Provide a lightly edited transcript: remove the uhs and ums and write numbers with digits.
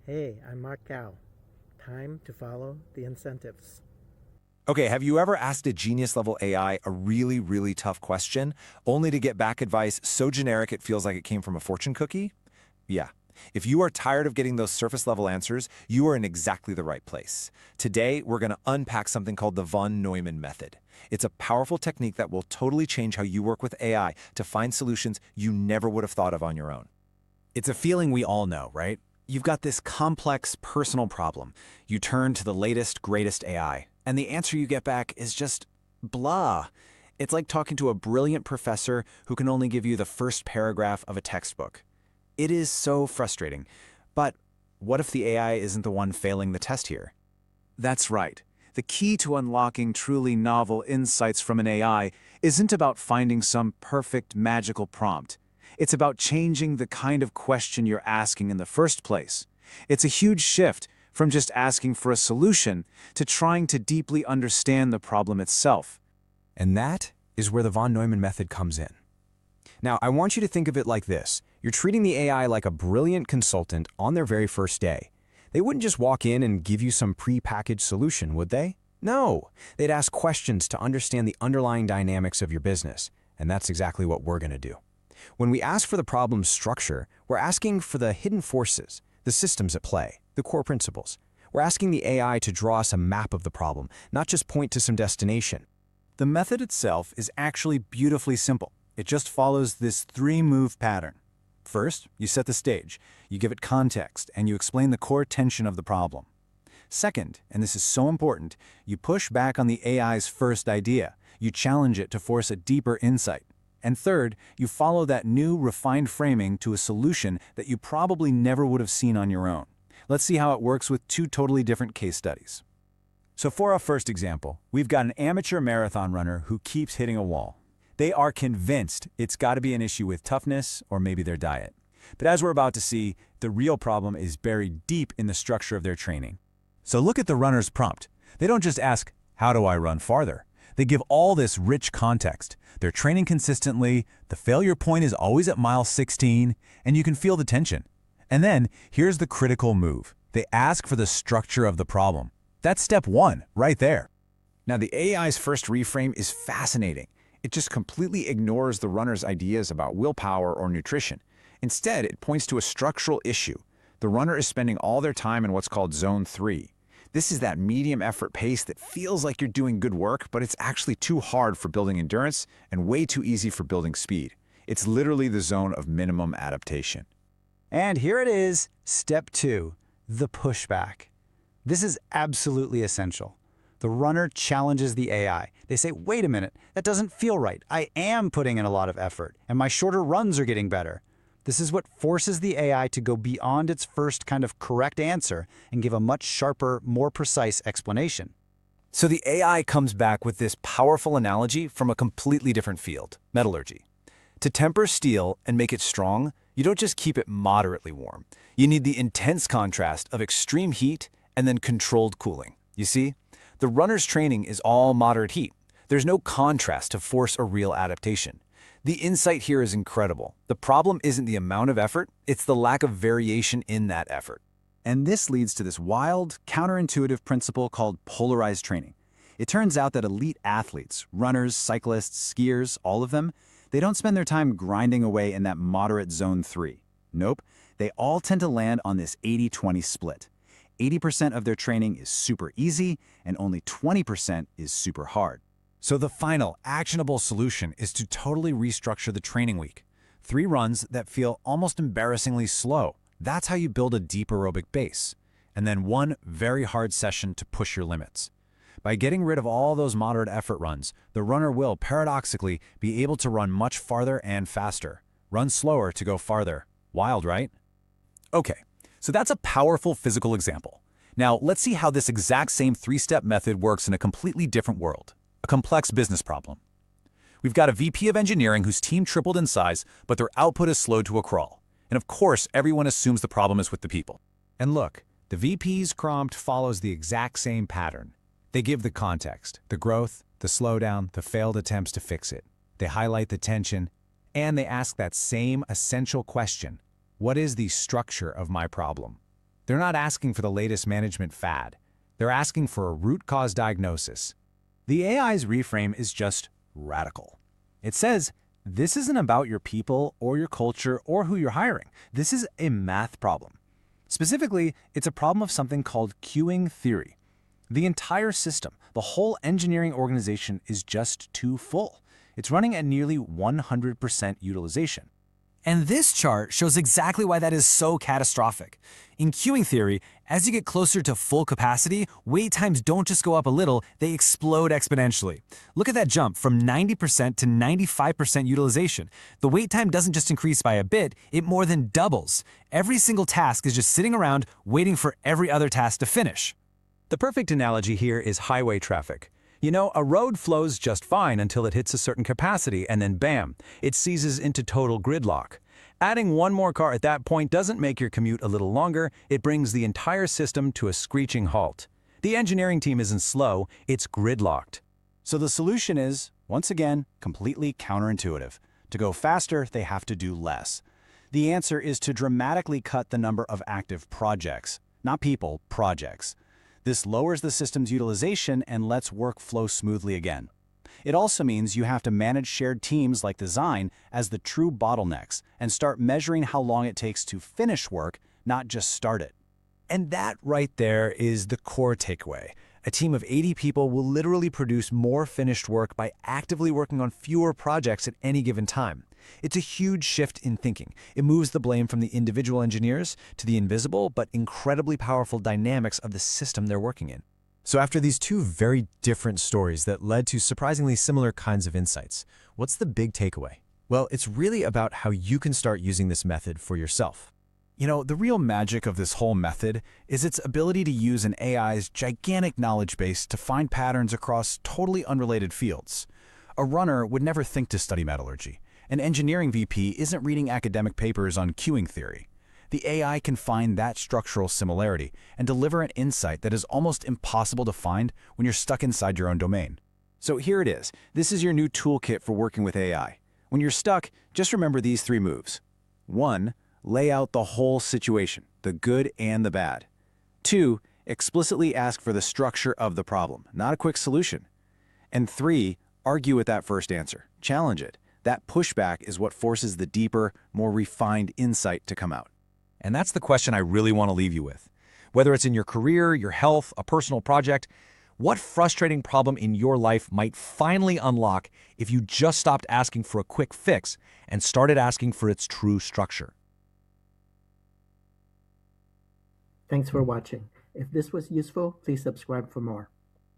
Hey, I'm Mark Gao. Time to follow the incentives. Okay, have you ever asked a genius-level AI a really, really tough question, only to get back advice so generic it feels like it came from a fortune cookie? Yeah. If you are tired of getting those surface-level answers, you are in exactly the right place. Today, we're going to unpack something called the von Neumann Method. It's a powerful technique that will totally change how you work with AI to find solutions you never would have thought of on your own. It's a feeling we all know, right? You've got this complex personal problem. You turn to the latest, greatest AI, and the answer you get back is just blah. It's like talking to a brilliant professor who can only give you the first paragraph of a textbook. It is so frustrating. But what if the AI isn't the one failing the test here? That's right. The key to unlocking truly novel insights from an AI isn't about finding some perfect magical prompt. It's about changing the kind of question you're asking in the first place. It's a huge shift from just asking for a solution to trying to deeply understand the problem itself. And that is where the von Neumann method comes in. Now, I want you to think of it like this. You're treating the AI like a brilliant consultant on their very first day. They wouldn't just walk in and give you some pre-packaged solution, would they? No. They'd ask questions to understand the underlying dynamics of your business, and that's exactly what we're going to do. When we ask for the problem's structure, we're asking for the hidden forces, the systems at play, the core principles. We're asking the AI to draw us a map of the problem, not just point to some destination. The method itself is actually beautifully simple. It just follows this three-move pattern. First, you set the stage, you give it context, and you explain the core tension of the problem. Second, and this is so important, you push back on the AI's first idea. You challenge it to force a deeper insight. And third, you follow that new, refined framing to a solution that you probably never would have seen on your own. Let's see how it works with two totally different case studies. So for our first example, we've got an amateur marathon runner who keeps hitting a wall. They are convinced it's got to be an issue with toughness or maybe their diet. But as we're about to see, the real problem is buried deep in the structure of their training. So look at the runner's prompt. They don't just ask, "How do I run farther?" They give all this rich context. They're training consistently, the failure point is always at mile 16, and you can feel the tension. And then, here's the critical move. They ask for the structure of the problem. That's step one, right there. Now, the AI's first reframe is fascinating. It just completely ignores the runner's ideas about willpower or nutrition. Instead, it points to a structural issue. The runner is spending all their time in what's called Zone 3. This is that medium effort pace that feels like you're doing good work, but it's actually too hard for building endurance and way too easy for building speed. It's literally the zone of minimum adaptation. And here it is, step two, the pushback. This is absolutely essential. The runner challenges the AI. They say, wait a minute, that doesn't feel right. I am putting in a lot of effort, and my shorter runs are getting better. This is what forces the AI to go beyond its first kind of correct answer and give a much sharper, more precise explanation. So the AI comes back with this powerful analogy from a completely different field, metallurgy. To temper steel and make it strong, you don't just keep it moderately warm. You need the intense contrast of extreme heat and then controlled cooling. You see, the runner's training is all moderate heat. There's no contrast to force a real adaptation. The insight here is incredible. The problem isn't the amount of effort, it's the lack of variation in that effort. And this leads to this wild, counterintuitive principle called polarized training. It turns out that elite athletes, runners, cyclists, skiers, all of them, they don't spend their time grinding away in that moderate zone 3. Nope, they all tend to land on this 80-20 split. 80% of their training is super easy, and only 20% is super hard. So the final, actionable solution is to totally restructure the training week. 3 runs that feel almost embarrassingly slow. That's how you build a deep aerobic base. And then 1 very hard session to push your limits. By getting rid of all those moderate effort runs, the runner will, paradoxically, be able to run much farther and faster. Run slower to go farther. Wild, right? Okay, so that's a powerful physical example. Now, let's see how this exact same 3-step method works in a completely different world. A complex business problem. We've got a VP of engineering whose team tripled in size, but their output is slowed to a crawl. And of course, everyone assumes the problem is with the people. And look, the VP's prompt follows the exact same pattern. They give the context, the growth, the slowdown, the failed attempts to fix it. They highlight the tension, and they ask that same essential question: what is the structure of my problem? They're not asking for the latest management fad. They're asking for a root cause diagnosis. The AI's reframe is just radical. It says, this isn't about your people or your culture or who you're hiring. This is a math problem. Specifically, it's a problem of something called queuing theory. The entire system, the whole engineering organization is just too full. It's running at nearly 100% utilization. And this chart shows exactly why that is so catastrophic. In queuing theory, as you get closer to full capacity, wait times don't just go up a little, they explode exponentially. Look at that jump from 90% to 95% utilization. The wait time doesn't just increase by a bit, it more than doubles. Every single task is just sitting around waiting for every other task to finish. The perfect analogy here is highway traffic. You know, a road flows just fine until it hits a certain capacity, and then bam, it seizes into total gridlock. Adding one more car at that point doesn't make your commute a little longer, it brings the entire system to a screeching halt. The engineering team isn't slow, it's gridlocked. So the solution is, once again, completely counterintuitive. To go faster, they have to do less. The answer is to dramatically cut the number of active projects. Not people, projects. This lowers the system's utilization and lets work flow smoothly again. It also means you have to manage shared teams like design as the true bottlenecks and start measuring how long it takes to finish work, not just start it. And that right there is the core takeaway. A team of 80 people will literally produce more finished work by actively working on fewer projects at any given time. It's a huge shift in thinking. It moves the blame from the individual engineers to the invisible but incredibly powerful dynamics of the system they're working in. So after these two very different stories that led to surprisingly similar kinds of insights, what's the big takeaway? Well, it's really about how you can start using this method for yourself. You know, the real magic of this whole method is its ability to use an AI's gigantic knowledge base to find patterns across totally unrelated fields. A runner would never think to study metallurgy. An engineering VP isn't reading academic papers on queuing theory. The AI can find that structural similarity and deliver an insight that is almost impossible to find when you're stuck inside your own domain. So here it is. This is your new toolkit for working with AI. When you're stuck, just remember these 3 moves. 1. Lay out the whole situation, the good and the bad. 2. Explicitly ask for the structure of the problem, not a quick solution. And 3. Argue with that first answer. Challenge it. That pushback is what forces the deeper, more refined insight to come out. And that's the question I really want to leave you with. Whether it's in your career, your health, a personal project, what frustrating problem in your life might finally unlock if you just stopped asking for a quick fix and started asking for its true structure? Thanks for watching. If this was useful, please subscribe for more.